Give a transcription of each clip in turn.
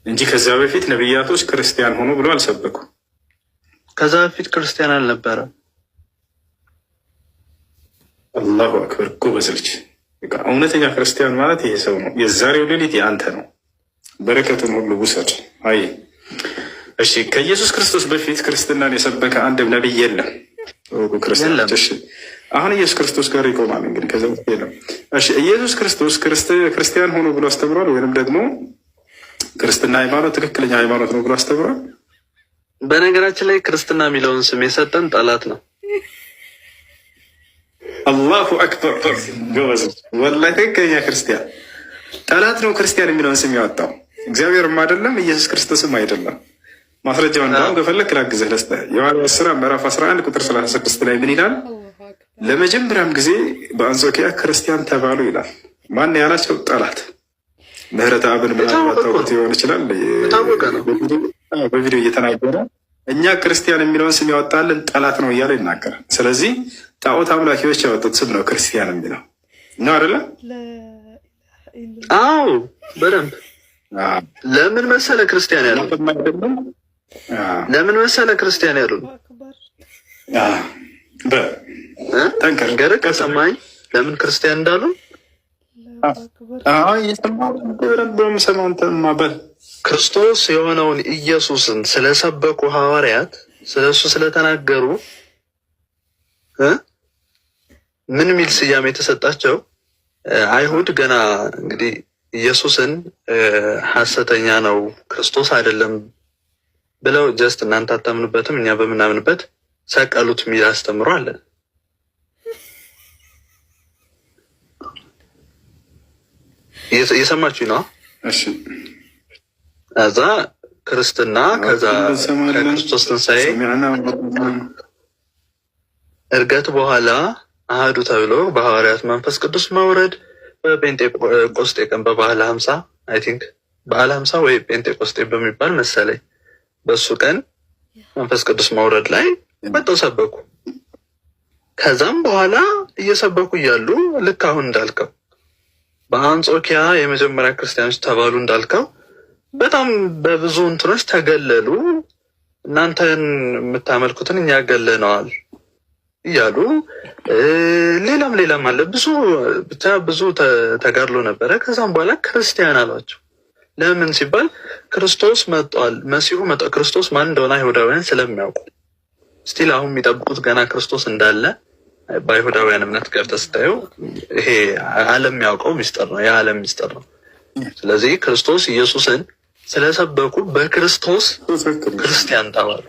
እንጂ ከዛ በፊት ነብያቶች ክርስቲያን ሆኑ ብሎ አልሰበኩም። ከዛ በፊት ክርስቲያን አልነበረም። አላሁ አክበር። ጎበዝ ልጅ። እውነተኛ ክርስቲያን ማለት ይሄ ሰው ነው። የዛሬው ሌሊት የአንተ ነው። በረከቱን ሁሉ ውሰድ። አይ እሺ፣ ከኢየሱስ ክርስቶስ በፊት ክርስትናን የሰበከ አንድም ነቢይ የለም። ክርስቲያኖች እሺ፣ አሁን ኢየሱስ ክርስቶስ ጋር ይቆማል። እንግዲህ ከዛ በፊት የለም። እሺ፣ ኢየሱስ ክርስቶስ ክርስቲያን ሆኖ ብሎ አስተምሯል፣ ወይንም ደግሞ ክርስትና ሃይማኖት ትክክለኛ ሃይማኖት ነው ብሎ አስተምሯል? በነገራችን ላይ ክርስትና የሚለውን ስም የሰጠን ጠላት ነው። አላሁ አክበር። ጎበዝ። ወላሂ ትክክለኛ ክርስቲያን ጠላት ነው ክርስቲያን የሚለውን ስም ያወጣው። እግዚአብሔርም አይደለም ኢየሱስ ክርስቶስም አይደለም። ማስረጃውን እንዳውም ከፈለክ ላግዝህ ልስጥህ። የሐዋርያት ሥራ ምዕራፍ 11 ቁጥር 36 ላይ ምን ይላል? ለመጀመሪያም ጊዜ በአንጾኪያ ክርስቲያን ተባሉ ይላል። ማን ያላቸው? ጠላት። ምህረት አብን ምናልባት ታውቁት ሊሆን ይችላል። በቪዲዮ እየተናገረ እኛ ክርስቲያን የሚለውን ስም ያወጣልን ጠላት ነው እያለ ይናገራል። ስለዚህ ጣዖት አምላኪዎች ያወጡት ስም ነው ክርስቲያን የሚለው ነው አይደለ? አዎ በደንብ። ለምን መሰለ ክርስቲያን ያሉ? ለምን መሰለ ክርስቲያን ያሉ? ጠንከር ገረቅ ከሰማኝ ለምን ክርስቲያን እንዳሉ ክርስቶስ የሆነውን ኢየሱስን ስለሰበኩ ሐዋርያት ስለሱ ስለተናገሩ ምን ሚል ስያሜ የተሰጣቸው? አይሁድ ገና እንግዲህ ኢየሱስን ሐሰተኛ ነው ክርስቶስ አይደለም ብለው ጀስት እናንተ አታምኑበትም እኛ በምናምንበት ሰቀሉት ሚል አስተምሮ አለ። እየሰማችሁ ነው? እሺ። እዛ ክርስትና ከዛ ከክርስቶስ ትንሣኤ እርገት በኋላ አህዱ ተብሎ በሐዋርያት መንፈስ ቅዱስ መውረድ በጴንጤቆስጤ ቀን በበዓለ ሀምሳ አይ ቲንክ በዓለ ሀምሳ ወይ ጴንጤቆስጤ በሚባል መሰለኝ በሱ ቀን መንፈስ ቅዱስ መውረድ ላይ መጥተው ሰበኩ። ከዛም በኋላ እየሰበኩ እያሉ ልክ አሁን እንዳልከው በአንጾኪያ የመጀመሪያ ክርስቲያኖች ተባሉ እንዳልከው በጣም በብዙ እንትኖች ተገለሉ። እናንተን የምታመልኩትን እኛ ገለነዋል እያሉ ሌላም አለ ብዙ ብቻ ብዙ ተጋድሎ ነበረ። ከዛም በኋላ ክርስቲያን አሏቸው። ለምን ሲባል ክርስቶስ መጥቷል፣ መሲሁ መጥቷል። ክርስቶስ ማን እንደሆነ አይሁዳውያን ስለሚያውቁ ስቲል አሁን የሚጠብቁት ገና ክርስቶስ እንዳለ በአይሁዳውያን እምነት ገብተህ ስታየው ይሄ ዓለም የሚያውቀው ሚስጥር ነው፣ የዓለም ሚስጥር ነው። ስለዚህ ክርስቶስ ኢየሱስን ስለሰበኩ በክርስቶስ ክርስቲያን ተባሉ።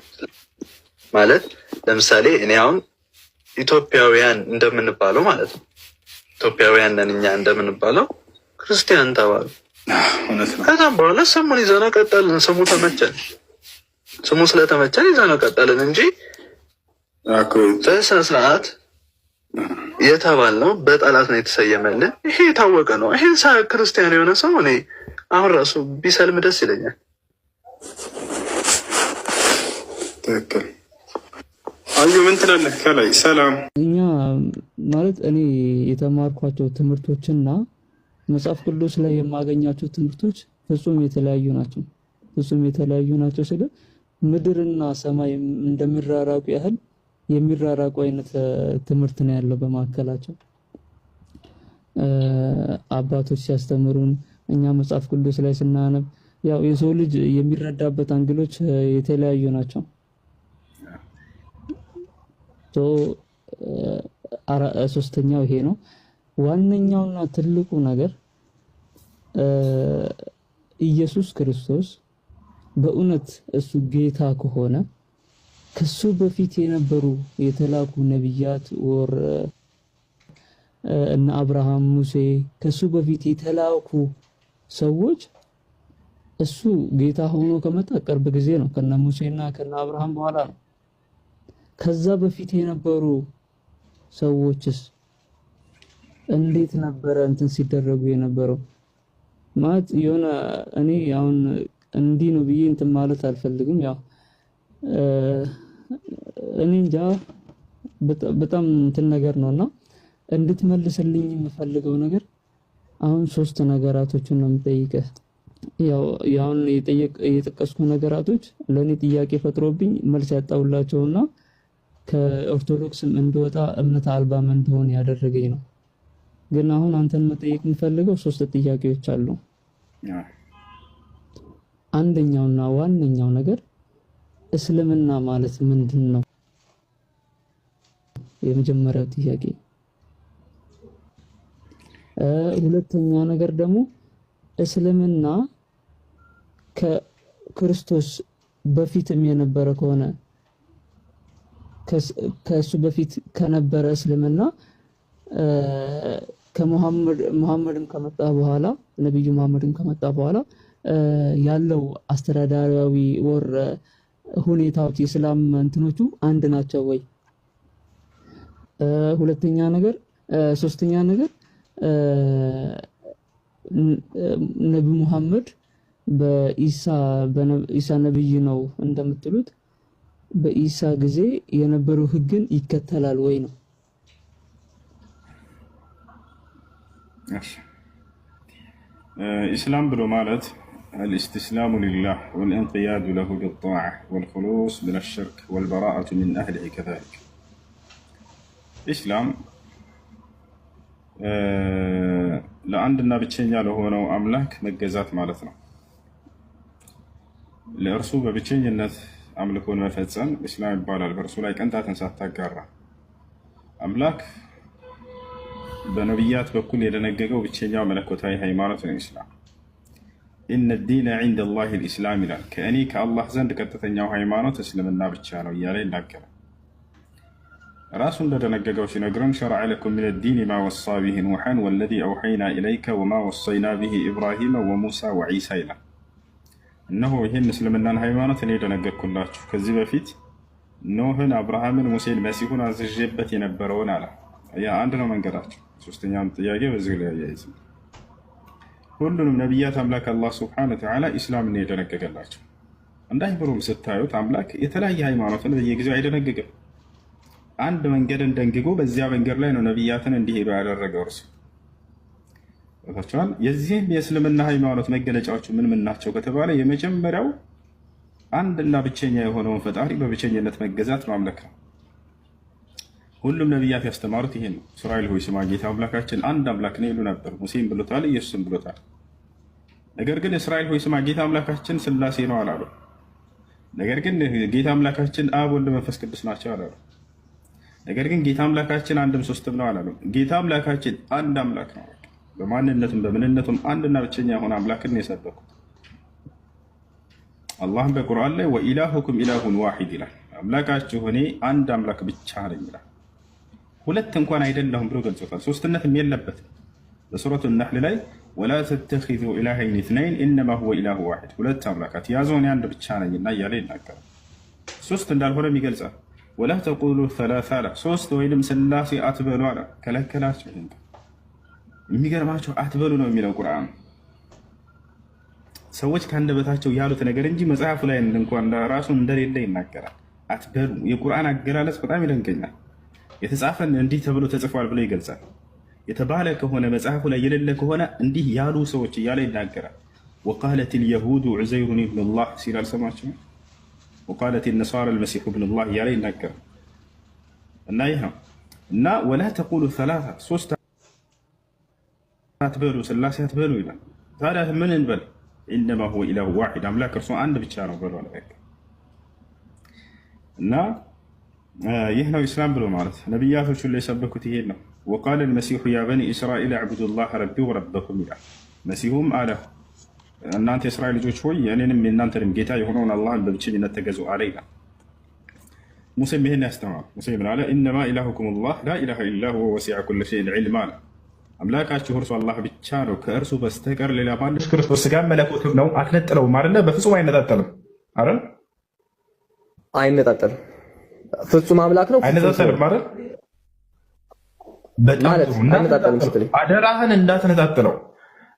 ማለት ለምሳሌ እኔ አሁን ኢትዮጵያውያን እንደምንባለው ማለት ነው። ኢትዮጵያውያን ነን እኛ እንደምንባለው ክርስቲያን ተባሉ። ከዛም በኋላ ስሙን ይዘነው ቀጠልን። ስሙ ተመቸን። ስሙ ስለተመቸን ይዘነው ቀጠልን እንጂ በስነ ስርዓት የተባልነው በጠላት ነው የተሰየመልን። ይሄ የታወቀ ነው። ይሄን ክርስቲያን የሆነ ሰው እኔ አሁን ራሱ ቢሰልም ደስ ይለኛል። ትክክል። አዩ ምን ትላለህ? ከላይ ሰላም። እኛ ማለት እኔ የተማርኳቸው ትምህርቶችና መጽሐፍ ቅዱስ ላይ የማገኛቸው ትምህርቶች ፍጹም የተለያዩ ናቸው። ፍጹም የተለያዩ ናቸው ስለ ምድርና ሰማይ እንደሚራራቁ ያህል የሚራራቁ አይነት ትምህርት ነው ያለው በማከላቸው። አባቶች ሲያስተምሩን እኛ መጽሐፍ ቅዱስ ላይ ስናነብ ያው የሰው ልጅ የሚረዳበት አንግሎች የተለያዩ ናቸው። ሶስተኛው ይሄ ነው። ዋነኛውና ትልቁ ነገር ኢየሱስ ክርስቶስ በእውነት እሱ ጌታ ከሆነ ከሱ በፊት የነበሩ የተላኩ ነብያት ወር እነ አብርሃም፣ ሙሴ ከሱ በፊት የተላኩ ሰዎች እሱ ጌታ ሆኖ ከመጣ ቅርብ ጊዜ ነው። ከነ ሙሴና ከነ አብርሃም በኋላ ነው። ከዛ በፊት የነበሩ ሰዎችስ እንዴት ነበረ እንትን ሲደረጉ የነበረው? ማለት የሆነ እኔ አሁን እንዲህ ነው ብዬ እንትን ማለት አልፈልግም። ያው እኔ እንጃ በጣም እንትን ነገር ነውና እንድትመልስልኝ የምፈልገው ነገር አሁን ሶስት ነገራቶችን ነው የምጠይቀህ። ያው ያውን የጠቀስኩ ነገራቶች ለኔ ጥያቄ ፈጥሮብኝ መልስ ያጣውላቸውና ከኦርቶዶክስም እንደወጣ እምነት አልባም እንደሆነ ያደረገኝ ነው። ግን አሁን አንተን መጠየቅ የምፈልገው 3 ጥያቄዎች አሉ። አንደኛውና ዋነኛው ነገር እስልምና ማለት ምንድን ነው? የመጀመሪያው ጥያቄ። ሁለተኛ ነገር ደግሞ እስልምና ከክርስቶስ በፊትም የነበረ ከሆነ ከሱ በፊት ከነበረ እስልምና ከሙሐመድም ከመጣ በኋላ ነብዩ መሐመድም ከመጣ በኋላ ያለው አስተዳዳሪያዊ ወር ሁኔታዎች የእስላም እንትኖቹ አንድ ናቸው ወይ? ሁለተኛ ነገር ሶስተኛ ነገር ነብዩ መሐመድ በኢሳ ነብይ ነው እንደምትሉት በኢሳ ጊዜ የነበረው ህግን ይከተላል ወይ ነው? ኢስላም ብሎ ማለት الاستسلام لله والانقياد له بالطاعة والخلوص من الشرك والبراءة من أهله كذلك. إسلام ለአንድና ብቸኛ ለሆነው አምላክ መገዛት ማለት ነው። ለእርሱ በብቸኝነት አምልኮን መፈጸም ኢስላም ይባላል። በእርሱ ላይ ቅንጣትን ሳታጋራ አምላክ በነቢያት በኩል የደነገገው ብቸኛው መለኮታዊ ሃይማኖት ነው ኢስላም። ኢነ ዲነ ዒንደ ላሂ ልኢስላም ይላል። ከእኔ ከአላህ ዘንድ ቀጥተኛው ሃይማኖት እስልምና ብቻ ነው እያለ ይናገራል። ራሱ እንደደነገገው ሲነግረን ሸረዐ ለኩም ሚነ ዲን ማ ወሳ ቢሂ ኑሐን ወለዚ አውሐይና ኢለይከ ወማ ወሰይና ቢሂ ኢብራሂመ ወሙሳ ወዒሳ ይላል። እነሆ ይህን እስልምናን ሃይማኖት እኔ ደነገግኩላችሁ ከዚህ በፊት ኖህን፣ አብርሃምን፣ ሙሴን፣ መሲሁን አዝዤበት የነበረውን አለ። ያ አንድ ነው መንገዳቸው። ሶስተኛውን ጥያቄ በዚህ ላይ ያያይዝ። ሁሉንም ነቢያት አምላክ አላህ ሱብሓነሁ ወተዓላ ኢስላምን ነው የደነገገላቸው። እንዳይብሩም ስታዩት አምላክ የተለያየ ሃይማኖትን በየጊዜው አይደነግግም። አንድ መንገድን ደንግጎ በዚያ መንገድ ላይ ነው ነቢያትን እንዲሄዱ ያደረገው እርሱ። ታቻል የዚህም የእስልምና ሃይማኖት መገለጫዎቹ ምን ምን ናቸው ከተባለ የመጀመሪያው አንድና ብቸኛ የሆነውን ፈጣሪ በብቸኝነት መገዛት ማምለክ ነው። ሁሉም ነቢያት ያስተማሩት ይሄን ነው። እስራኤል ሆይ ስማ ጌታ አምላካችን አንድ አምላክ ነው ይሉ ነበር። ሙሴም ብሎታል፣ ኢየሱስም ብሎታል። ነገር ግን እስራኤል ሆይ ስማ ጌታ አምላካችን ስላሴ ነው አላሉ። ነገር ግን ጌታ አምላካችን አብ፣ ወልድ፣ መንፈስ ቅዱስ ናቸው አላሉ። ነገር ግን ጌታ አምላካችን አንድም ሶስትም ነው አላሉ። ጌታ አምላካችን አንድ አምላክ ነው። በማንነቱም በምንነቱም አንድና ብቸኛ የሆነ አምላክን ነው የሰበኩት። አላህም በቁርአን ላይ ወኢላሁኩም ኢላሁን ዋሂድ ይላል። አምላካችሁ እኔ አንድ አምላክ ብቻ ነኝ ይላል። ሁለት እንኳን አይደለሁም ብሎ ገልጾታል። ሶስትነትም የለበትም። በሱረቱ ነህል ላይ ወላ ተተኺዙ ኢላሀይን ኢትነይን ኢነማ ሁወ ኢላሁ ዋሂድ፣ ሁለት አምላካት ያዙ እኔ አንድ ብቻ ነኝና እያለ ይናገራል። ሶስት እንዳልሆነም ይገልጻል። ወላ ተቁሉ ሰላሳ አለ፣ ሶስት ወይንም ስላሴ አትበሉ አለ፣ ከለከላቸው። የሚገርማቸው አትበሉ ነው የሚለው ቁርአን። ሰዎች ከአንደበታቸው ያሉት ነገር እንጂ መጽሐፉ ላይ እንኳን ራሱ እንደሌለ ይናገራል። አትበሉ የቁርአን አገላለጽ በጣም ይደንቀኛል። የተጻፈን እንዲህ ተብሎ ተጽፏል ብሎ ይገልጻል። የተባለ ከሆነ መጽሐፉ ላይ የሌለ ከሆነ እንዲህ ያሉ ሰዎች እያለ ይናገራል። ወቃለት ልየሁዱ ዑዘይሩን ብንላህ ሲል አልሰማችሁም? ወቃለት ነሳራ ልመሲሑ ብንላህ እያለ ይናገራል። እና ይህ እና ወላ ተቁሉ ሰላሳ ሶስት አትበሉ ስላሴ አትበሉ ይላል። ታዲያ ምን እንበል? ኢነማ ሁወ ኢላሁ ዋሂድ አምላክ እርሱ አንድ ብቻ ነው በሉ። እና ይህ ነው ኢስላም ብሎ ማለት። ነቢያቶች ሁሉ የሰበኩት ይሄን ነው። ወቃለ ልመሲሑ ያ በኒ እስራኤል አዕቡዱላህ ረቢ ወረበኩም ይላል። መሲሁም አለ እናንተ የእስራኤል ልጆች ሆይ የእኔንም የእናንተንም ጌታ የሆነውን አላህን በብቸኝነት ተገዙ አለ ይላል። ሙሴም ይሄን ያስተማሩ። ሙሴ ምን አለ? ኢነማ ኢላሁኩም ላህ ላ ኢላሃ ኢላ ሁወ ወሲዐ ኩለ ሸይን ዒልማ አለ። አምላካችሁ እርሱ አላህ ብቻ ነው፣ ከእርሱ በስተቀር ሌላ ማንም። ክርስቶስ ስጋ መለኮትም ነው፣ አትነጥለውም አይደለ? በፍጹም አይነጣጠልም አይደል? አይነጣጠልም። ፍጹም አምላክ ነው። አይነጣጠልም አይደል? በጣም አደራህን እንዳትነጣጥለው።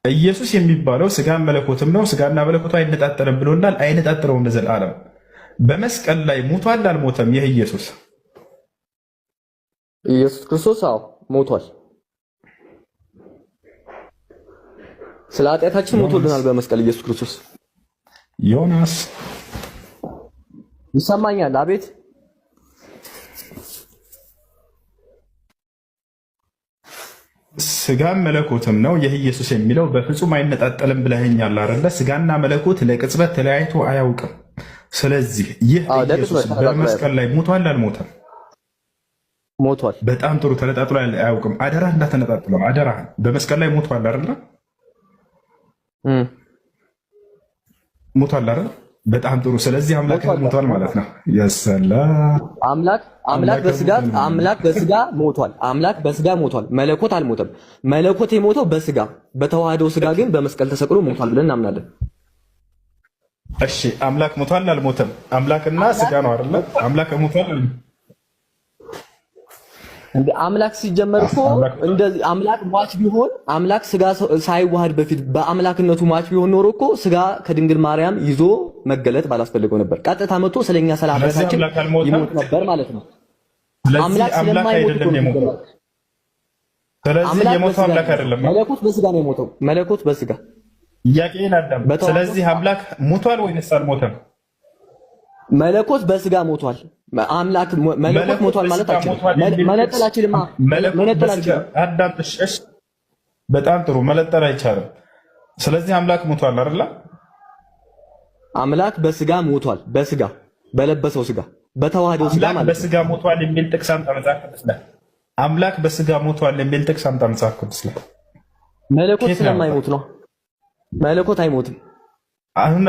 ኢየሱስ የሚባለው ስጋ መለኮትም ነው፣ ስጋና መለኮቱ አይነጣጠልም ብሎናል። አይነጣጥለውም ለዘላለም። በመስቀል ላይ ሞቷል አልሞተም? ይህ ኢየሱስ ክርስቶስ አዎ ሞቷል። ስለ ኃጢአታችን ሞቶልናል በመስቀል ኢየሱስ ክርስቶስ። ዮናስ ይሰማኛል? አቤት። ስጋም መለኮትም ነው ይህ ኢየሱስ የሚለው በፍጹም አይነጣጠልም ብለኸኛል አይደለ? ስጋና መለኮት ለቅጽበት ተለያይቶ አያውቅም። ስለዚህ ይህ ኢየሱስ በመስቀል ላይ ሞቷል አልሞተም? ሞቷል። በጣም ጥሩ። ተነጣጥሎ አያውቅም። አደራ እንዳተነጣጥለው አደራ። በመስቀል ላይ ሞቷል አይደለ? ሞቷል አይደል? በጣም ጥሩ። ስለዚህ አምላክ ሞቷል ማለት ነው። የሰላም አምላክ በስጋ ሞቷል። አምላክ በስጋ ሞቷል። መለኮት አልሞተም። መለኮት የሞተው በስጋ በተዋህደው ስጋ ግን በመስቀል ተሰቅሎ ሞቷል ብለን እናምናለን። እሺ አምላክ ሞቷል አልሞተም? አምላክና ስጋ ነው አይደለ? አምላክ ሞቷል እንደ አምላክ ሲጀመር እኮ እንደዚህ አምላክ ሟች ቢሆን አምላክ ስጋ ሳይዋሃድ በፊት በአምላክነቱ ሟች ቢሆን ኖሮ እኮ ስጋ ከድንግል ማርያም ይዞ መገለጥ ባላስፈልገው ነበር። ቀጥታ መጥቶ ስለኛ ሰላምታችን ይሞት ነበር ማለት ነው። አምላክ ስለማይሞት ነው። ስለዚህ የሞተው አምላክ አይደለም። መለኮት በስጋ ነው የሞተው። መለኮት በስጋ ጥያቄን አዳም። ስለዚህ አምላክ ሞቷል ወይስ አልሞተም? መለኮት በስጋ ሞቷል። አምላክ መለኮት ሞቷል ማለት አችልም። መነጠል አችልም። አዳምጥሽ። በጣም ጥሩ። መለጠል አይቻልም። ስለዚህ አምላክ ሞቷል አይደል? አምላክ በስጋ ሞቷል። በስጋ በለበሰው ስጋ በተዋህደው ስጋ ማለት ነው። በስጋ ሞቷል የሚል ጥቅስ አምጣ መጽሐፍ ቅዱስ ላይ። አምላክ በስጋ ሞቷል የሚል ጥቅስ አምጣ መጽሐፍ ቅዱስ ላይ። መለኮት ስለማይሞት ነው። መለኮት አይሞትም። አሁን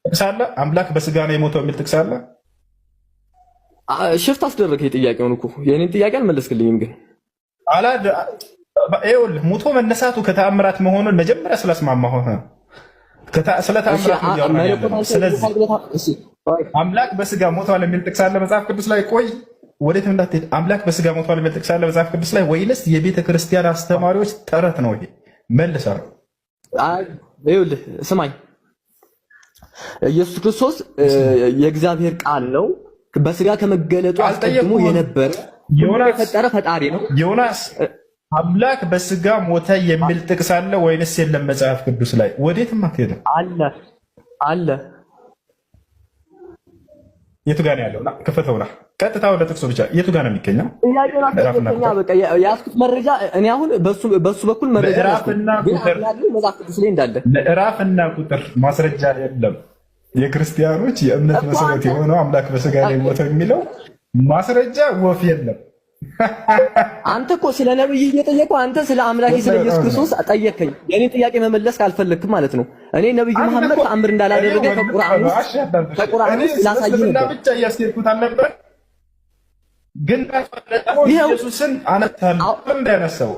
ጥቅስ አለ? አምላክ በስጋ ነው የሞተው የሚል ጥቅስ አለ? ሽፍት አስደረግህ ጥያቄውን እኮ የኔን ጥያቄ አልመለስክልኝም። ግን ይኸውልህ ሞቶ መነሳቱ ከተአምራት መሆኑን መጀመሪያ ስላስማማሁ ስለ ተአምራት ነው። ስለዚህ አምላክ በስጋ ሞቷል የሚል ጥቅስ አለ መጽሐፍ ቅዱስ ላይ? ቆይ ወዴትም እንዳትሄድ። አምላክ በስጋ ሞቷል የሚል ጥቅስ አለ መጽሐፍ ቅዱስ ላይ ወይንስ የቤተ ክርስቲያን አስተማሪዎች ተረት ነው? ይሄ መልሰህ ይኸውልህ ስማኝ፣ ኢየሱስ ክርስቶስ የእግዚአብሔር ቃል ነው። በስጋ ከመገለጡ አስቀድሞ የነበረ የፈጠረ ፈጣሪ ነው። ዮናስ አምላክ በስጋ ሞተ የሚል ጥቅስ አለ ወይንስ የለም መጽሐፍ ቅዱስ ላይ? ወዴትም አትሄድም። አለ። የቱ ጋር ነው ያለው? ክፈተውና ቀጥታ ወደ ጥቅሱ ብቻ። የቱ ጋር ነው የሚገኘው? በቃ ያስኩት መረጃ እኔ አሁን በሱ በኩል መረጃ መጽሐፍ ቅዱስ ላይ እንዳለ ምዕራፍና ቁጥር ማስረጃ የለም። የክርስቲያኖች የእምነት መሰረት የሆነው አምላክ በስጋ ላይ ሞተ የሚለው ማስረጃ ወፍ የለም። አንተ እኮ ስለ ነብይ እየጠየቀው አንተ ስለ አምላክ ስለ ኢየሱስ ክርስቶስ ጠየቀኝ። የኔ ጥያቄ መመለስ ካልፈለክም ማለት ነው። እኔ ነብዩ መሐመድ ተአምር እንዳላደረገ ከቁርአን ላሳይ ነበር ብቻ እያስኬድኩት አልነበር። ግን ኢየሱስን አነታለሁ እንዳነሳው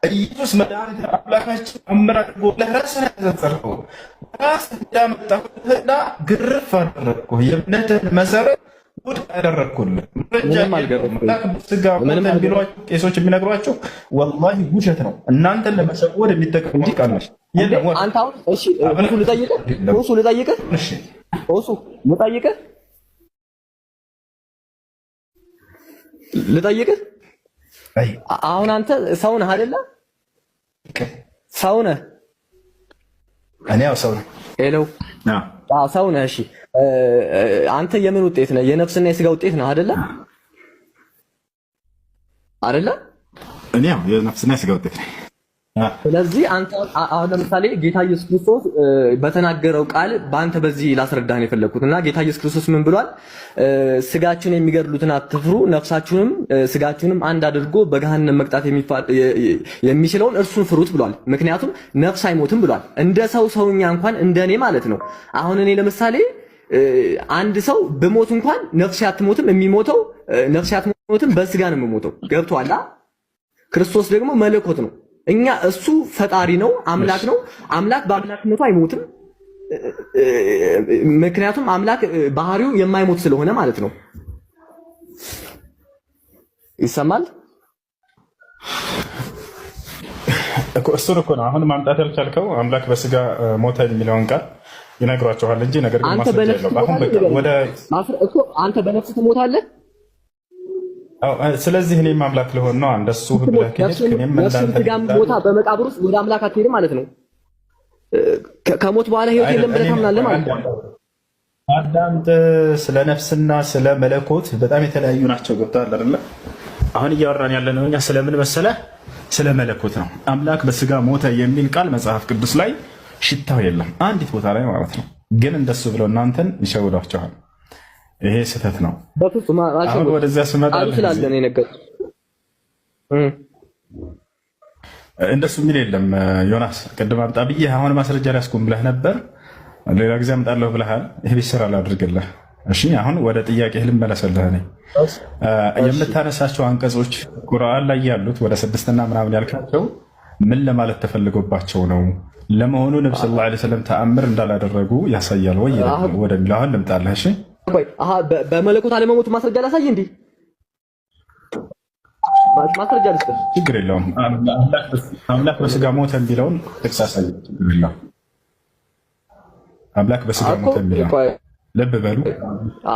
ኢየሱስ መድኃኒት አምላካችን አምራቆ ለራስህ ተዘርፈው ራስህ እንዳመጣሁትና ግርፍ አደረግኩ። የእምነትህን መሰረት ውድቅ አደረግኩልህ። ቄሶች የሚነግሯቸው ወላሂ ውሸት ነው። እናንተን ለመሰወር የሚጠቀሙት ቃል ነው። አንተ አሁን እሺ ልጠይቅህ አሁን አንተ ሰው ነህ አይደለ? ሰው ነህ። እኔ ያው ሰው ነኝ። ሄሎ ሰው ነህ። እሺ አንተ የምን ውጤት ነህ? የነፍስና የስጋ ውጤት ነህ አይደለ? እኔ ያው የነፍስና የስጋ ውጤት ነኝ። ስለዚህ አንተ አሁን ለምሳሌ ጌታ ኢየሱስ ክርስቶስ በተናገረው ቃል በአንተ በዚህ ላስረዳህ ነው የፈለኩት እና ጌታ ኢየሱስ ክርስቶስ ምን ብሏል? ስጋችሁን የሚገድሉትን አትፍሩ፣ ነፍሳችሁንም ስጋችሁንም አንድ አድርጎ በገሃነም መቅጣት የሚችለውን እርሱን ፍሩት ብሏል። ምክንያቱም ነፍስ አይሞትም ብሏል። እንደ ሰውኛ እንኳን እንደኔ ማለት ነው። አሁን እኔ ለምሳሌ አንድ ሰው በሞት እንኳን ነፍስ አትሞትም። የሚሞተው ነፍስ አትሞትም፣ በስጋ ነው የሚሞተው። ገብቶሃል? ክርስቶስ ደግሞ መለኮት ነው። እኛ እሱ ፈጣሪ ነው፣ አምላክ ነው። አምላክ በአምላክነቱ አይሞትም። ምክንያቱም አምላክ ባህሪው የማይሞት ስለሆነ ማለት ነው። ይሰማል እኮ እሱን እኮ ነው አሁን ማምጣት ያልቻልከው። አምላክ በስጋ ሞተ የሚለውን ቃል ይነግሯቸዋል እንጂ ነገር ግን ማስረጃ የለውም። አሁን በቃ ወደ አንተ በነፍስ ትሞታለህ። ስለዚህ እኔም አምላክ ልሆን ነው እንደሱ ብለህ ከሄድክ እኔም እንዳንተ ስጋም ቦታ በመቃብር ውስጥ ወደ አምላክ አትሄድም ማለት ነው። ከሞት በኋላ ህይወት የለም ብለህ ታምናለህ ማለት ነው። አዳምጥ። ስለ ነፍስና ስለ መለኮት በጣም የተለያዩ ናቸው። ገብቶሃል አይደለ? አሁን እያወራን ያለ ነው እኛ ስለምን መሰለህ? ስለ መለኮት ነው። አምላክ በስጋ ሞተ የሚል ቃል መጽሐፍ ቅዱስ ላይ ሽታው የለም አንዲት ቦታ ላይ ማለት ነው። ግን እንደሱ ብለው እናንተን ይሸውዷቸዋል። ይሄ ስህተት ነው። አሁን ወደዚያ ስመጣ እንደሱ የሚል የለም። ዮናስ ቅድም አምጣ ብዬ አሁን ማስረጃ ሊያስቆም ብለህ ነበር። ሌላ ጊዜ አምጣለሁ ብለሃል። ይህ ቤት ስራ ላድርግልህ። እሺ አሁን ወደ ጥያቄ ልመለስልህ። እኔ የምታነሳቸው አንቀጾች ቁርአን ላይ ያሉት ወደ 6 እና ምናምን ያልካቸው ምን ለማለት ተፈልጎባቸው ነው? ለመሆኑ ነብዩ ሰለላሁ ዐለይሂ ወሰለም ተአምር እንዳላደረጉ ያሳያል ወይ ወደሚለው አሁን ልምጣልህ። እሺ በመለኮት አለመሞቱ ማስረጃ ላሳይ እንዴ? ማስረጃ ልስጥህ። ችግር የለውም። አምላክ በስጋ ሞተ የሚለውን ጥቅስ አሳይ። ችግር የለውም። አምላክ በስጋ ሞተ የሚለው ልብ በሉ።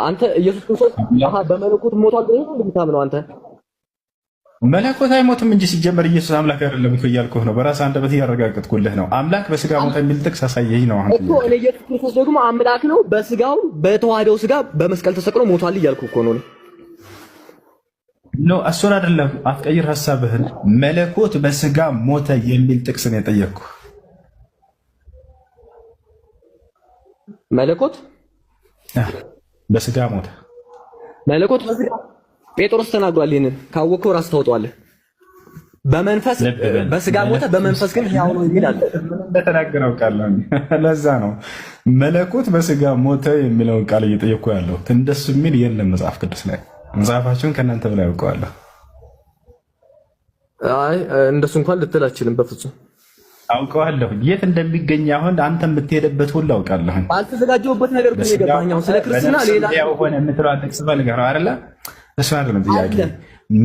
አንተ ኢየሱስ ክርስቶስ በመለኮት ሞቷል ብለህ ነው የምታምነው አንተ? መለኮት አይሞትም እንጂ ሲጀመር ኢየሱስ አምላክ አይደለም እኮ እያልኩህ ነው። በራስህ አንደበት እያረጋገጥኩልህ ነው። አምላክ በስጋ ሞተ የሚል ጥቅስ አሳየኝ ነው አሁን እኮ። እኔ ኢየሱስ ክርስቶስ ደግሞ አምላክ ነው፣ በስጋው በተዋህደው ስጋ በመስቀል ተሰቅሎ ሞቷል እያልኩህ እኮ ነው። ኖ እሱን አይደለም፣ አትቀይር ሐሳብህን። መለኮት በስጋ ሞተ የሚል ጥቅስ ነው የጠየቅኩህ። መለኮት በስጋ ሞተ። መለኮት በስጋ ጴጥሮስ ተናግሯል። ይሄንን ካወቅከው ራስ ታወጣዋለህ። በመንፈስ በስጋ ሞተ፣ በመንፈስ ግን ሕያው ነው የሚል አለ። እንደተናገረው ቃል ነው። ለዛ ነው መለኮት በስጋ ሞተ የሚለውን ቃል እየጠየቅኩ ያለው። እንደሱ የሚል የለም መጽሐፍ ቅዱስ ላይ። መጽሐፋችሁን ከእናንተ በላይ አውቀዋለሁ። አይ እንደሱ እንኳን ልትል አትችልም። በፍጹም አውቀዋለሁ። የት እንደሚገኝ አሁን አንተ የምትሄድበት ሁሉ አውቃለሁ። አልተዘጋጀሁበት ነገር ግን የገባኛው ስለ ክርስትና ሌላ ሆነ የምትለው ጥቅስ ፈልገህ ነው አይደለ? እሱ አይደለም ጥያቄ።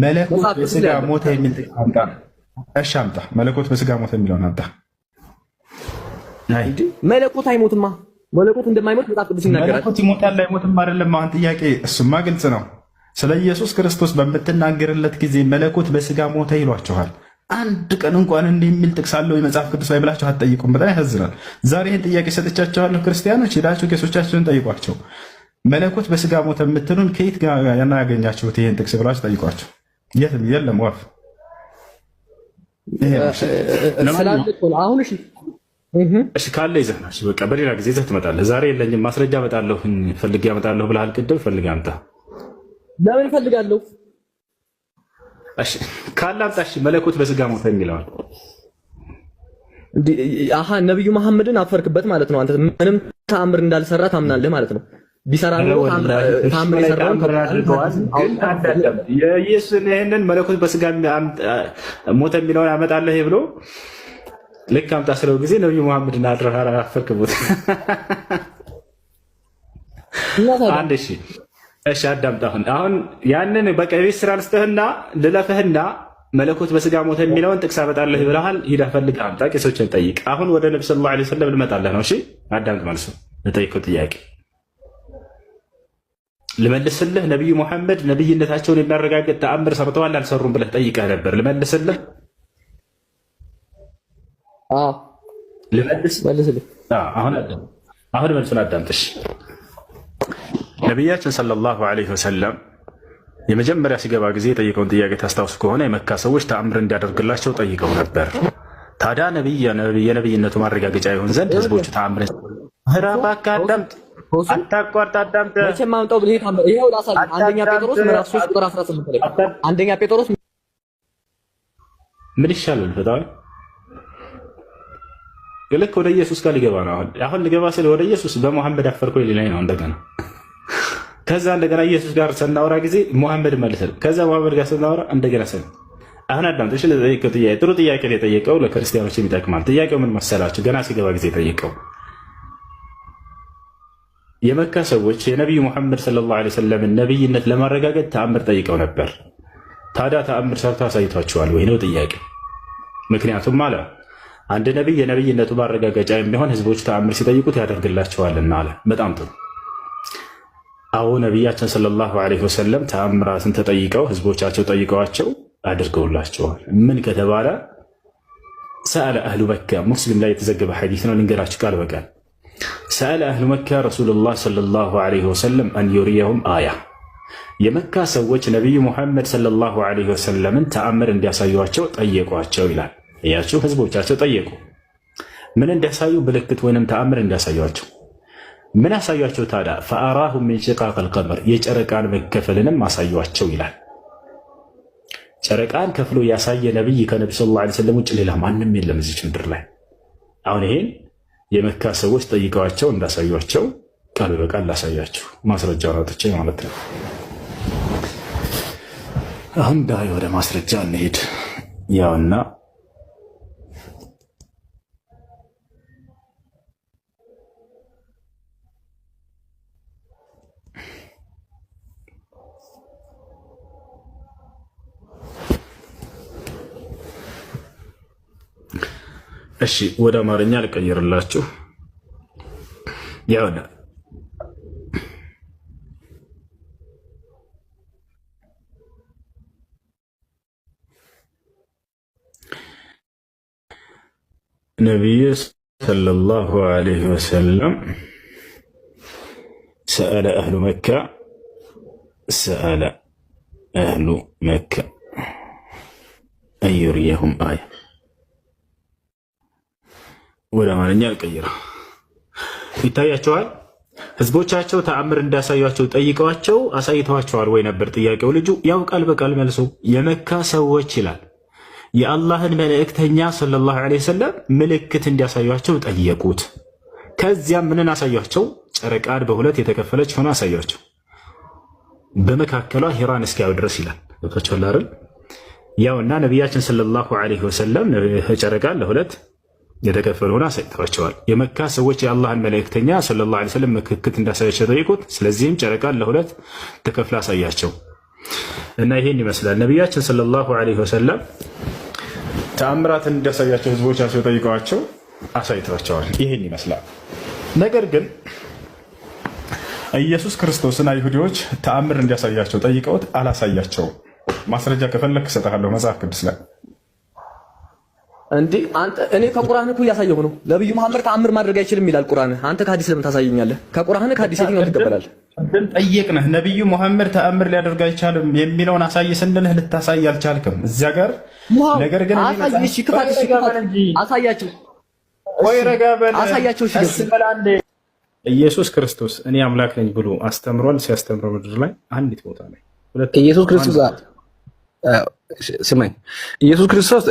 መለኮት በስጋ ሞተ የሚል ጥቅስ አምጣ። እሺ አምጣ። መለኮት በስጋ ሞተ የሚለውን አምጣ። መለኮት አይሞትማ። መለኮት እንደማይሞት መጽሐፍ ቅዱስ ይናገራል። መለኮት ይሞታል አይሞትም አይደለም አሁን ጥያቄ። እሱማ ግልጽ ነው። ስለ ኢየሱስ ክርስቶስ በምትናገርለት ጊዜ መለኮት በስጋ ሞተ ይሏችኋል። አንድ ቀን እንኳን እንዲህ የሚል ጥቅስ አለው የመጽሐፍ ቅዱስ ላይ ብላችሁ አትጠይቁም። በጣም ያሳዝናል። ዛሬ ይህን ጥያቄ ሰጥቻችኋለሁ። ክርስቲያኖች ሄዳችሁ ቄሶቻችሁን ጠይቋቸው። መለኮት በስጋ ሞተ የምትሉን ከየት ጋር ያናገኛችሁት ይህን ጥቅስ ብላችሁ ጠይቋቸው። የትም የለም ወፍ። አሁን እሺ ካለ ይዘህ ነው። በቃ በሌላ ጊዜ ይዘህ ትመጣለህ። ዛሬ የለኝም ማስረጃ እመጣለሁ ፈልጌ አመጣለሁ ብለሃል ቅድም። ፈልጌ አምጣ። ለምን እፈልጋለሁ? እሺ ካለ አምጣ። እሺ መለኮት በስጋ ሞተ የሚለዋል ነብዩ መሐመድን አፈርክበት ማለት ነው። አንተ ምንም ተአምር እንዳልሰራ ታምናለህ ማለት ነው። ቢሰራ ነው ተአምር የሰራው የኢየሱስን ይሄንን መለኮት በስጋ ሞተ የሚለውን አመጣለህ ብሎ ልክ አምጣ ስለው ጊዜ ነብዩ መሐመድን አፈርክበት። አንድ እሺ አዳምጥ። አሁን ያንን በቃ የቤት ስራ ልስጥህና ልለፍህና መለኮት በስጋ ሞተ የሚለውን ጥቅስ አመጣለህ ብለሃል። ሂደህ ፈልገህ አምጣ፣ ቄሶችን ጠይቅ። አሁን ወደ ነብዩ ሰለላሁ ዐለይሂ ወሰለም ልመጣለህ ነው። እሺ አዳምጥ። መልሱ ለጠይቀው ጥያቄ ልመልስልህ። ነብዩ መሐመድ ነብይነታቸውን የሚያረጋግጥ ተአምር ሰርተዋል አልሰሩም ብለህ ጠይቀህ ነበር። ልመልስልህ። ልመልስልህ። አሁን መልሱን አዳምጥሽ። ነቢያችን ሰለላሁ ዐለይሂ ወሰለም የመጀመሪያ ሲገባ ጊዜ የጠየቀውን ጥያቄ ታስታውሱ ከሆነ የመካ ሰዎች ተአምር እንዲያደርግላቸው ጠይቀው ነበር። ታዲያ የነብይነቱ ማረጋገጫ ይሆን ዘንድ ህዝቦቹ ተአምር እባክህ አዳምጥ፣ አታቋርጥ፣ አዳምጥ። መቼም አምጣው ብለህ ይሄው ላሳይ። አንደኛ ጴጥሮስ ምዕራፍ 3 ቁጥር 18 ላይ አንደኛ ጴጥሮስ ምን ይሻላል? ፈታው ልክ ወደ ኢየሱስ ጋር ሊገባ ነው። አሁን ሊገባ ስለ ወደ ኢየሱስ በመሐመድ አፈርኩኝ ሊለኝ ነው እንደገና። ከዛ እንደገና ኢየሱስ ጋር ስናወራ ጊዜ መሐመድ መልሰል። ከዛ መሐመድ ጋር ስናወራ እንደገና ሰል። አሁን አዳምጥ። እሺ ለጠየቀው ጥያቄ ጥሩ ጥያቄ ነው የጠየቀው። ለክርስቲያኖች የሚጠቅማል። ጥያቄው ምን መሰላችሁ? ገና ሲገባ ጊዜ ጠየቀው። የመካ ሰዎች የነቢዩ መሐመድ ሰለላሁ ዐለይሂ ወሰለም ነብይነት ለማረጋገጥ ተአምር ጠይቀው ነበር። ታዲያ ተአምር ሰርቶ አሳይቷቸዋል ወይ ነው ጥያቄ። ምክንያቱም አለ አንድ ነቢይ የነብይነቱ ማረጋገጫ የሚሆን ህዝቦች ተአምር ሲጠይቁት ያደርግላቸዋልና አለ። በጣም ጥሩ። አዎ ነቢያችን ሰለላሁ ዐለይሂ ወሰለም ተአምራትን ተጠይቀው ህዝቦቻቸው ጠይቀዋቸው አድርገውላቸዋል። ምን ከተባለ ሰአለ አህሉ መካ ሙስሊም ላይ የተዘገበ ሐዲስ ነው። ልንገራችሁ ቃል በቃል ሰአለ አህሉ መካ ረሱሉላህ ሰለላሁ ዐለይሂ ወሰለም አን ዩሪየሁም አያ የመካ ሰዎች ነቢዩ ሙሐመድ ሰለላሁ ዐለይሂ ወሰለምን ተአምር እንዲያሳዩቸው ጠየቋቸው ይላል። እያችሁ ህዝቦቻቸው ጠየቁ። ምን እንዲያሳዩ? ምልክት ወይንም ተአምር እንዲያሳዩቸው። ምን አሳዩቸው ታዲያ? ፈአራሁም ሚን ሽቃቂል ቀመር የጨረቃን መከፈልንም አሳዩቸው ይላል። ጨረቃን ከፍሎ ያሳየ ነቢይ ከነቢ ሰለላሁ ዐለይሂ ወሰለም ውጭ ሌላ ማንም የለም እዚች ምድር ላይ። አሁን ይሄን የመካ ሰዎች ጠይቀዋቸው እንዳሳዩቸው ቃል በቃል ላሳያችሁ ማስረጃውን አውጥቼ ማለት ነው። አሁን ዳይ ወደ ማስረጃ እንሄድ። ያውና እሺ ወደ አማርኛ ልቀይርላችሁ። ያውና ነቢዩ ሰለላሁ ዐለይሂ ወሰለም ሰአለ አህሉ መካ አን ዩሪየሁም አያ ወደ አማርኛ አልቀይረው። ይታያቸዋል። ህዝቦቻቸው ተአምር እንዳሳዩቸው ጠይቀዋቸው አሳይተዋቸዋል ወይ ነበር ጥያቄው። ልጁ ያው ቃል በቃል መልሶ የመካ ሰዎች ይላል የአላህን መልእክተኛ ሰለላሁ ዐለይሂ ወሰለም ምልክት እንዲያሳዩቸው ጠየቁት። ከዚያም ምንን አሳዩቸው? ጨረቃን በሁለት የተከፈለች ሆነ አሳዩቸው። በመካከሏ ሂራን እስኪያዩ ድረስ ይላል። ገብቷችኋል አይደል? ያውና ነቢያችን ሰለላሁ ዐለይሂ ወሰለም ጨረቃን ለሁለት የተከፈለ ሆነ አሳይተዋቸዋል። የመካ ሰዎች የአላህን መልእክተኛ ሰለላሁ ዐለይሂ ወሰለም ምልክት እንዳሳያቸው ጠይቁት። ስለዚህም ጨረቃን ለሁለት ተከፍላ አሳያቸው እና ይሄን ይመስላል። ነቢያችን ሰለላሁ ዐለይሂ ወሰለም ተአምራትን እንዳሳያቸው ህዝቦቻቸው ጠይቀዋቸው አሳይተዋቸዋል። ይሄን ይመስላል። ነገር ግን ኢየሱስ ክርስቶስን አይሁዶች ተአምር እንዲያሳያቸው ጠይቀውት አላሳያቸውም። ማስረጃ ከፈለክ እሰጥሃለሁ መጽሐፍ ቅዱስ ላይ እንዴ አንተ እኔ ከቁርአን እኮ እያሳየሁ ነው። ነብዩ መሐመድ ተአምር ማድረግ አይችልም ይላል ቁርአን። አንተ ከሐዲስ ለምን ታሳየኛለህ? ከቁርአን ከሐዲስ የትኛውን ትቀበላለህ? ግን ጠየቅንህ። ነብዩ መሐመድ ተአምር ሊያደርግ አይቻልም የሚለውን አሳይ ስንልህ ልታሳይ አልቻልክም። እዚያ ጋር ነገር ግን አሳያቸው። ቆይ ረጋ በል አሳያቸው። ኢየሱስ ክርስቶስ እኔ አምላክ ነኝ ብሎ አስተምሯል። ሲያስተምረው ምድር ላይ አንዲት ቦታ ላይ ኢየሱስ ክርስቶስ ስማኝ፣ ኢየሱስ ክርስቶስ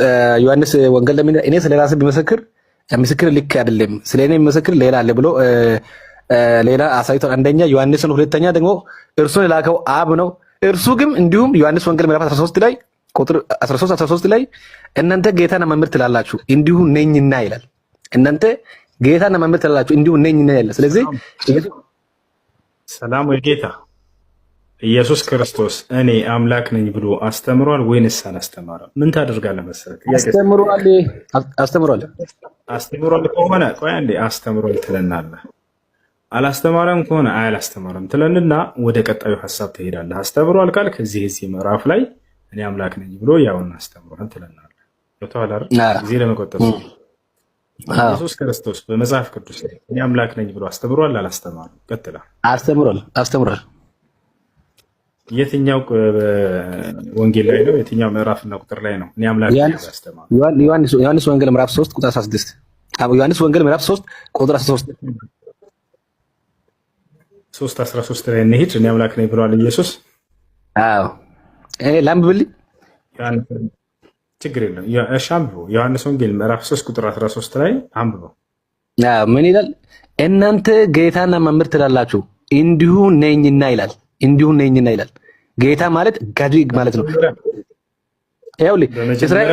ዮሐንስ ወንጌል ለምን እኔ ስለራሴ ቢመሰክር ምስክር ልክ አይደለም፣ ስለኔ የሚመሰክር ሌላ አለ ብሎ ሌላ አሳይቷል። አንደኛ ዮሐንስን፣ ሁለተኛ ደግሞ እርሱን የላከው አብ ነው። እርሱ ግን እንዲሁም ዮሐንስ ወንጌል ምዕራፍ 13 ላይ ቁጥር 13 ላይ እናንተ ጌታና መምህር ትላላችሁ እንዲሁ ነኝና ይላል። እናንተ ጌታና መምህር ትላላችሁ እንዲሁ ነኝና ይላል። ስለዚህ ሰላም ወይ ጌታ ኢየሱስ ክርስቶስ እኔ አምላክ ነኝ ብሎ አስተምሯል ወይንስ አላስተማረም? ምን ታደርጋለህ መሰለህ? አስተምሯል ከሆነ ቆይ አንዴ አስተምሯል ትለናለህ። አላስተማረም ከሆነ አላስተማረም ትለንና ወደ ቀጣዩ ሐሳብ ትሄዳለህ። አስተምሯል ካልክ እዚህ ምዕራፍ ላይ እኔ አምላክ ነኝ ብሎ ያውና አስተምሯል ትለናለህ። ገብቶሃል አይደል? ጊዜ ለመቆጠብ ኢየሱስ ክርስቶስ በመጽሐፍ ቅዱስ ላይ እኔ አምላክ ነኝ ብሎ አስተምሯል አላስተማረም? ቀጥላ አስተምሯል። የትኛው ወንጌል ላይ ነው? የትኛው ምዕራፍና ቁጥር ላይ ነው? እኔ አምላክ ነኝ ያስተማረው? ዮሐንስ ወንጌል ምዕራፍ 3 ቁጥር 16። ዮሐንስ ወንጌል ምዕራፍ 3 ቁጥር 13 3:13 ላይ እንሂድ። እኔ አምላክ ነኝ ብሏል ኢየሱስ። አዎ ላምብልኝ፣ ችግር የለም። እሺ አንብበው። ዮሐንስ ወንጌል ምዕራፍ 3 ቁጥር 13 ላይ አንብበው። ምን ይላል? እናንተ ጌታና መምህር ትላላችሁ እንዲሁ ነኝና ይላል። እንዲሁ ነኝና ይላል። ጌታ ማለት ጋዲግ ማለት ነው። ይኸውልህ እስራኤል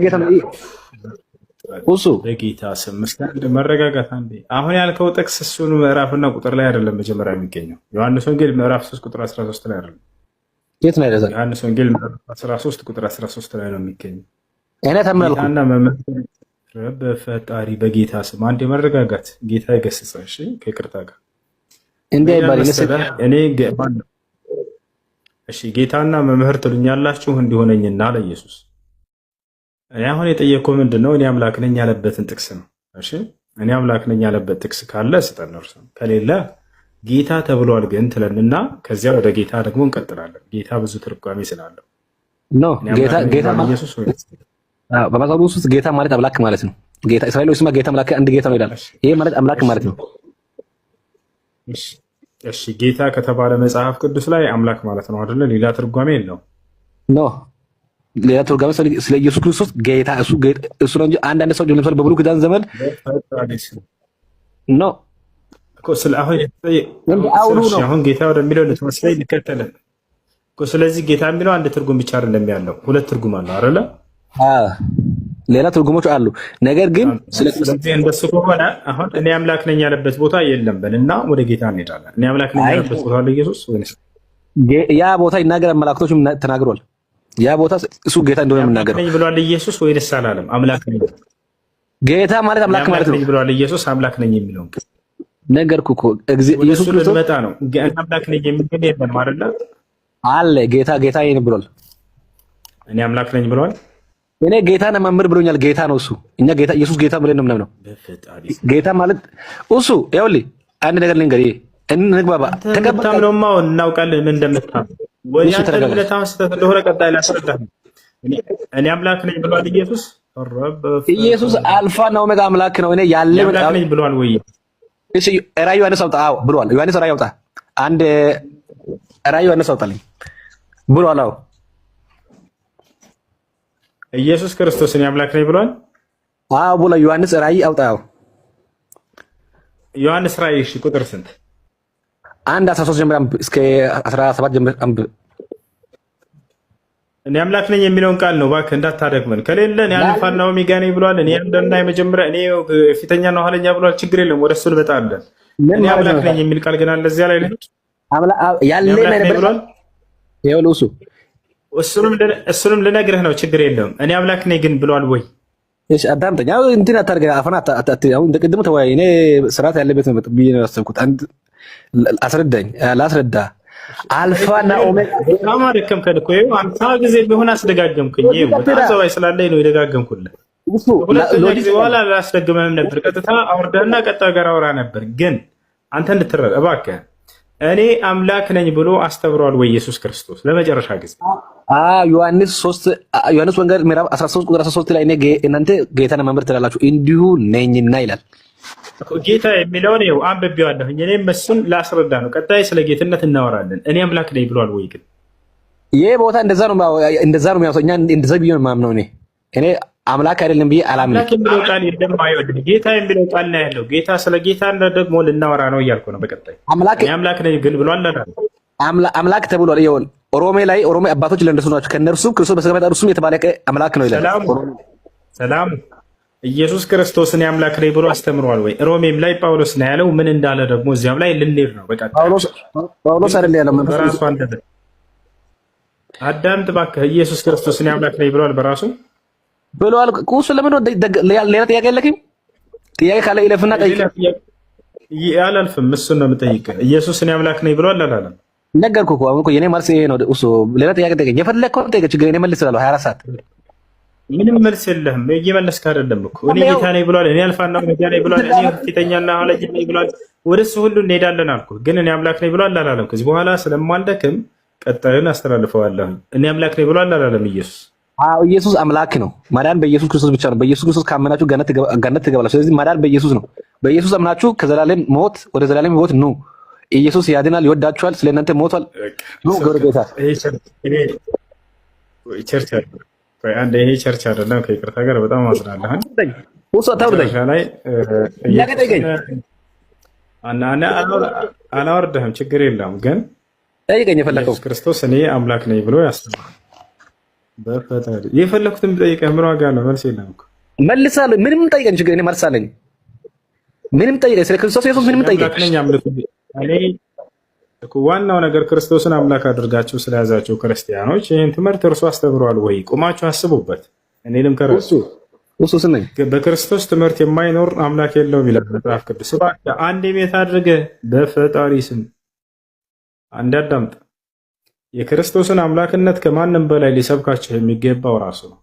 ጌታ ነው እሱ በጌታ ስም መስካንድ መረጋጋት። አንዴ አሁን ያልከው ጥቅስ እሱን ምዕራፍና ቁጥር ላይ አይደለም መጀመሪያ የሚገኘው። ዮሐንስ ወንጌል ምዕራፍ 3 ቁጥር 13 ላይ አይደለም። የት ነው ያለው? ዮሐንስ ወንጌል ምዕራፍ 13 ቁጥር 13 ላይ ነው የሚገኘው። እኔ ታምናለሁ እና በፈጣሪ በጌታ ስም አንዴ መረጋጋት። ጌታ ይገስጽህ። እሺ ከይቅርታ ጋር እንዲህ አይባል። እኔ እሺ ጌታና መምህር ትሉኛላችሁ እንዲሆነኝና ለኢየሱስ እኔ አሁን የጠየቅኩህ ምንድን ነው? እኔ አምላክ ነኝ ያለበትን ጥቅስ ነው። እሺ እኔ አምላክ ነኝ ያለበት ጥቅስ ካለ ስጠን፣ እርሱ ከሌለ ጌታ ተብሏል ግን ትለንና ከዚያ ወደ ጌታ ደግሞ እንቀጥላለን። ጌታ ብዙ ትርጓሜ ስላለው ኖ ጌታ በመጽሐፍ ውስጥ ጌታ ማለት አምላክ ማለት ነው። ጌታ እስራኤሎች ስማ ጌታ አምላክ አንድ ጌታ ነው ይላል። ይሄ ማለት አምላክ ማለት ነው። እሺ ጌታ ከተባለ መጽሐፍ ቅዱስ ላይ አምላክ ማለት ነው አይደለ? ሌላ ትርጓሜ የለው። ኖ ሌላ ትርጓሜ ስለ ኢየሱስ ክርስቶስ ጌታ እሱ ነው እንጂ አንዳንድ ሰው ለምሳሌ በብሉይ ኪዳን ዘመን ኖ እኮ ስለ አሁን ጌታ ወደሚለው ልትመስለኝ ልከተልህ እኮ። ስለዚህ ጌታ የሚለው አንድ ትርጉም ብቻ አይደለም ያለው፣ ሁለት ትርጉም አለው አይደለ? ሌላ ትርጉሞች አሉ። ነገር ግን ስለዚህ እንደሱ ከሆነ አሁን እኔ አምላክ ነኝ ያለበት ቦታ የለም በልና ወደ ጌታ እንሄዳለን። እኔ አምላክ ነኝ ያለበት ቦታ አለ ኢየሱስ ወይስ ያ ቦታ ይናገራል? መላእክቶችም ተናግሯል። ያ ቦታ እሱ ጌታ እንደሆነ የምናገረው ነኝ ብሏል ኢየሱስ ወይስ አላለም? አምላክ ነኝ ጌታ ማለት አምላክ ማለት ነው ብሏል ኢየሱስ። አምላክ ነኝ የሚለው ነገርኩ እኮ ኢየሱስ ክርስቶስ መጣ ነው። አምላክ ነኝ የሚል የለም አይደለ? አለ ጌታ ጌታ ይሄን ብሏል። እኔ አምላክ ነኝ ብሏል። እኔ ጌታ ነኝ መምህር ብሎኛል። ጌታ ነው እሱ። እኛ ጌታ ኢየሱስ ጌታ ብለን ነው የምናምነው። ጌታ ማለት እሱ ይኸውልህ፣ አንድ ነገር ልንገርህ፣ እንግባባ። ተቀበልነውማ እናውቃለን ምን እንደምታምነው ወይ አንተ ለታውስተህ እንደሆነ ቀጣይ ላስረዳህ። እኔ አምላክ ነኝ ብሏል ኢየሱስ። ኢየሱስ አልፋ እና ኦሜጋ አምላክ ነው። እኔ ያለ አምላክ ነኝ ብሏል ወይ? እሺ ራዕይ ዮሐንስ አውጣ። አዎ ብሏል። ዮሐንስ ራዕይ አውጣ። አንድ ራዕይ ዮሐንስ አውጣልኝ ብሏል። አዎ ኢየሱስ ክርስቶስ እኔ አምላክ ነኝ ብሏል። አዎ ብሏል። ዮሐንስ ራዕይ አውጣ። አዎ ዮሐንስ ራዕይ እሺ፣ ቁጥር ስንት? 1:13 ጀምሮ እስከ 17 ጀምሮ አንብብ። እኔ አምላክ ነኝ የሚለውን ቃል ነው እባክህ እንዳታደግመን። ከሌለ እኔ አልፋና ኦሜጋ ነኝ ብሏል። እኔ አንደና የመጀመሪያ እኔ ፊተኛና ኋለኛ ብሏል። ችግር የለም ወደ እሱ እንመጣለን። እኔ አምላክ ነኝ የሚል ቃል ግን አለ እዚያ ላይ ልሂድ። ያለ ብሏል። ይኸውልህ እሱንም ልነግርህ ነው። ችግር የለም። እኔ አምላክ ነኝ ግን ብሏል ወይ? እሺ አዳምጠኝ። አሁን እንትን አታርገህ አፈና አሁን እንደ ቅድሙ ተወያይ። እኔ ስርዓት ያለበት ነው ብዬ ነው ያሰብኩት። አንድ አስረዳኝ ላስረዳ። አልፋና ኦሜጋ በጣም አደከምከን እኮ ይኸው 50 ጊዜ ቢሆን አስደጋገምኩኝ። ይኸው በጣም ዘባይ ስላለኝ ነው የደጋገምኩልህ። ሁለተኛ ጊዜ በኋላ አላስደግመህም ነበር። ቀጥታ አውርደህና ቀጣይ ጋር አውራ ነበር። ግን አንተ እንድትረዳ እባክህ እኔ አምላክ ነኝ ብሎ አስተምሯል ወይ ኢየሱስ ክርስቶስ ለመጨረሻ ጊዜ? ዮሐንስ ወንጌል ምዕራፍ 13 ቁጥር 13 ላይ እናንተ ጌታን መምህር ትላላችሁ እንዲሁ ነኝና ይላል። ጌታ የሚለውን ይኸው አንብቤዋለሁ። እኔም እሱን ላስረዳ ነው። ቀጣይ ስለ ጌትነት እናወራለን። እኔ አምላክ ነኝ ብሏል ወይ? ግን ይሄ ቦታ እንደዛ ነው የሚያወጣው። እኛ እንደዛ ብዬ ነው የማምነው። እኔ አምላክ አይደለም ብዬ አላምንም። አምላክ የሚለው ቃል እንደማይወድ ጌታ የሚለው ቃል ነው ያለው። ጌታ ስለ ጌታ ደግሞ ልናወራ ነው እያልኩ ነው። በቀጣይ እኔ አምላክ ነኝ ግን ብሏል። አምላክ ተብሏል። ይኸውልህ ኦሮሜ አባቶች ለእነሱ ናቸው። ከእነርሱም ክርስቶስ በሥጋ መጣ እርሱም የተባረከ አምላክ ነው ይላል። ሰላም ኢየሱስ ክርስቶስ እኔ አምላክ ነኝ ብሎ አስተምሯል ወይ? ሮሜም ላይ ጳውሎስ ነው ያለው። ምን እንዳለ ደግሞ እዚያም ላይ ልንሄድ ነው። በቃ ጳውሎስ አይደል ያለው? በራሱ አንተ አዳምጥ እባክህ። ኢየሱስ ክርስቶስ እኔ አምላክ ነኝ ብሏል በራሱ ብሏል። ቁስ ለምን ሌላ ጥያቄ የለክም? ጥያቄ ካለ ይለፍና ጠይቅ። አላልፍም። እሱን ነው የምጠይቅህ። ኢየሱስ እኔ አምላክ ነኝ ብሏል አላለም? ነገርኩህ እኮ አሁን እኮ የኔ መልስ ይሄ ነው። እሱ ሌላ ጥያቄ ጠይቀኝ፣ የፈለግከውን ጠይቀኝ። ችግር የኔ መልስ እላለሁ 24 ሰዓት። ምንም መልስ የለህም። እየመለስክ አይደለም እኮ። እኔ ጌታ ነኝ ብሏል። እኔ አልፋና ኦሜጋ ነኝ ብሏል። እኔ ፊተኛና ኋለኛ ነኝ ብሏል። ወደሱ ሁሉ እንሄዳለን አልኩህ። ግን እኔ አምላክ ነኝ ብሏል አላለም? ከዚህ በኋላ ስለማልደክም ቀጣዩን አስተላልፈዋለሁ። እኔ አምላክ ነኝ ብሏል አላለም ኢየሱስ? አዎ ኢየሱስ አምላክ ነው። ማዳን በኢየሱስ ክርስቶስ ብቻ ነው። በኢየሱስ ክርስቶስ ካመናችሁ ገነት ትገባላችሁ። ስለዚህ ማዳን በኢየሱስ ነው። በኢየሱስ አምናችሁ ከዘላለም ሞት ወደ ዘላለም ሕይወት ኑ። ኢየሱስ ያድናል፣ ይወዳችኋል፣ ስለእናንተ ሞቷል። ኑ ገብረ ጌታ ይሄ ቸርች አይደለም። ከይቅርታ ጋር በጣም አዝናለሁ። አላወርድህም፣ ችግር የለውም። ግን ጠይቀኝ የፈለከው ኢየሱስ ክርስቶስ እኔ አምላክ ነኝ ብሎ ያስተምራል። በፈጣሪ የፈለኩትን ብጠይቀህ ምን ዋጋ አለው? መልስ የለም እኮ መልሳለሁ። ምንም ጠይቀኝ፣ ችግር እኔ መልስ አለኝ። ምንም ጠይቀኝ፣ ስለ ክርስቶስ ኢየሱስ ምንም ጠይቀኝ። እኔ ዋናው ነገር ክርስቶስን አምላክ አድርጋችሁ ስለያዛችሁ ክርስቲያኖች ይህን ትምህርት እርሱ አስተምሯል ወይ? ቁማችሁ አስቡበት። እኔ ልምከራችሁ። እሱ ስነኝ በክርስቶስ ትምህርት የማይኖር አምላክ የለውም ይላል መጽሐፍ ቅዱስ። እባክህ አንድ ቤት አድርገህ በፈጣሪ ስም አንድ አዳምጥ። የክርስቶስን አምላክነት ከማንም በላይ ሊሰብካቸው የሚገባው ራሱ ነው።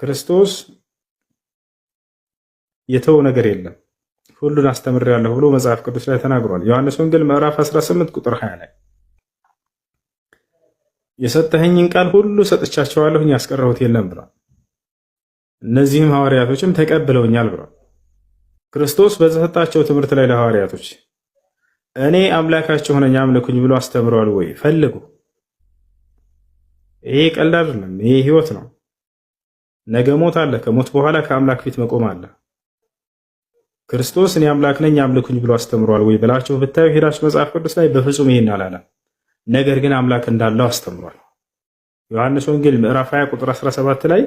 ክርስቶስ የተው ነገር የለም፣ ሁሉን አስተምሬያለሁ ብሎ መጽሐፍ ቅዱስ ላይ ተናግሯል። ዮሐንስ ወንጌል ምዕራፍ 18 ቁጥር 20 ላይ የሰጠኸኝን ቃል ሁሉ ሰጥቻቸዋለሁኝ ያስቀረሁት የለም ብሏል። እነዚህም ሐዋርያቶችም ተቀብለውኛል ብሏል። ክርስቶስ በተሰጣቸው ትምህርት ላይ ለሐዋርያቶች እኔ አምላካችሁ ነኝ አምልኩኝ ብሎ አስተምሯል ወይ? ፈልጉ። ይሄ ቀልድ አይደለም፣ ይሄ ህይወት ነው። ነገ ሞት አለ፣ ከሞት በኋላ ከአምላክ ፊት መቆም አለ። ክርስቶስ እኔ አምላክ ነኝ አምልኩኝ ብሎ አስተምሯል ወይ ብላችሁ ብታዩ ሄዳችሁ መጽሐፍ ቅዱስ ላይ በፍጹም ይሄን አላለም። ነገር ግን አምላክ እንዳለው አስተምሯል። ዮሐንስ ወንጌል ምዕራፍ 20 ቁጥር 17 ላይ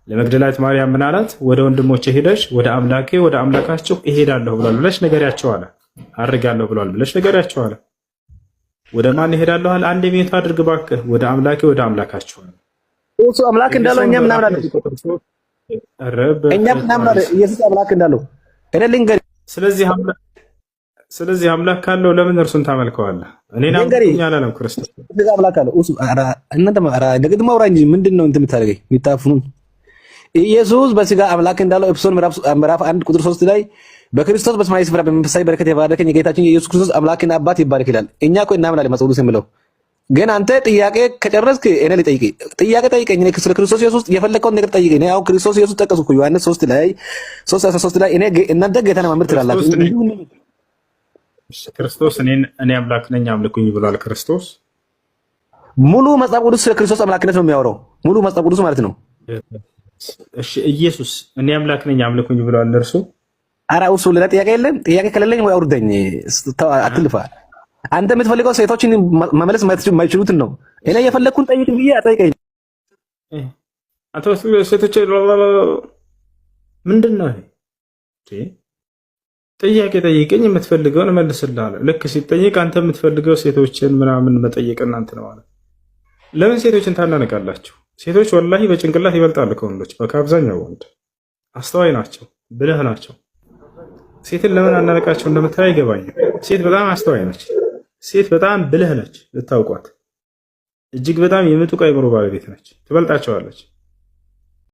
ለመግደላዊት ማርያም ምን አላት? ወደ ወንድሞቼ ሄደሽ ወደ አምላኬ ወደ አምላካችሁ እሄዳለሁ ብሏል ብለሽ ንገሪያቸው አለ። አድርጋለሁ ብሏል ብለሽ ንገሪያቸው አለ። ወደ ማን እሄዳለሁ አለ? አንድ ቤቱ አድርግ እባክህ፣ ወደ አምላኬ ወደ አምላካችሁ አለ። እሱ አምላክ እንዳለው እኛም እናምናለን። እኛም እናምናለን ኢየሱስ አምላክ እንዳለው እደልንገር። ስለዚህ አምላክ ካለው ለምን እርሱን ታመልከዋለህ? እኔን አምልኩኝ አላለም ክርስቶስ። ስለዚህ አምላክ አለው እሱ እናንተ ደግሞም አውራ እንጂ ምንድነው እንትን የምታደርገኝ የሚታፍኑን? ኢየሱስ በስጋ አምላክ እንዳለው ኤፌሶን ምዕራፍ 1 ቁጥር 3 ላይ በክርስቶስ በሰማያዊ ስፍራ በመንፈሳዊ በረከት የባረከኝ የጌታችን የኢየሱስ ክርስቶስ አምላክና አባት ይባረክ ይላል። እኛ እኮ እናምናለን መጽሐፍ ቅዱስ የሚለው። ግን አንተ ጥያቄ ከጨረስክ እኔ ልጠይቅ፣ ጥያቄ ጠይቀኝ። እኔ ስለ ክርስቶስ ኢየሱስ የፈለከውን ነገር ጠይቀኝ። እኔ አሁን ክርስቶስ ኢየሱስ ጠቀስኩ ዮሐንስ 3 ላይ 3:13 ላይ እኔ እናንተ ጌታን ማምለክ ትላላችሁ። ክርስቶስ እኔ አምላክ ነኝ አምልኩኝ ብሏል። ክርስቶስ ሙሉ መጽሐፍ ቅዱስ ስለ ክርስቶስ አምላክነት ነው የሚያወራው፣ ሙሉ መጽሐፍ ቅዱስ ማለት ነው። እሺ ኢየሱስ እኔ አምላክ ነኝ አምልኩኝ ብሏል እርሱ። ኧረ እሱ ሌላ ጥያቄ የለም። ጥያቄ ከሌለኝ ወይ አውርደኝ፣ አትልፋ። አንተ የምትፈልገው ሴቶችን መመለስ የማይችሉትን ነው። እኔ የፈለግኩን ጠይቅ ብዬ አጠይቀኝ። አንተ ሴቶች ምንድን ነው ጥያቄ ጠይቀኝ፣ የምትፈልገውን እመልስልሃለሁ። ልክ ሲጠይቅ አንተ የምትፈልገው ሴቶችን ምናምን መጠየቅ እናንተ ነው ማለት። ለምን ሴቶችን ታናነቃላችሁ? ሴቶች ወላሂ በጭንቅላት ይበልጣሉ ከወንዶች። ከአብዛኛው ወንድ አስተዋይ ናቸው፣ ብልህ ናቸው። ሴትን ለምን አናነቃቸው እንደምታይ አይገባኝም። ሴት በጣም አስተዋይ ነች። ሴት በጣም ብልህ ነች። ልታውቋት እጅግ በጣም የምጡቅ አእምሮ ባለቤት ነች። ትበልጣቸዋለች።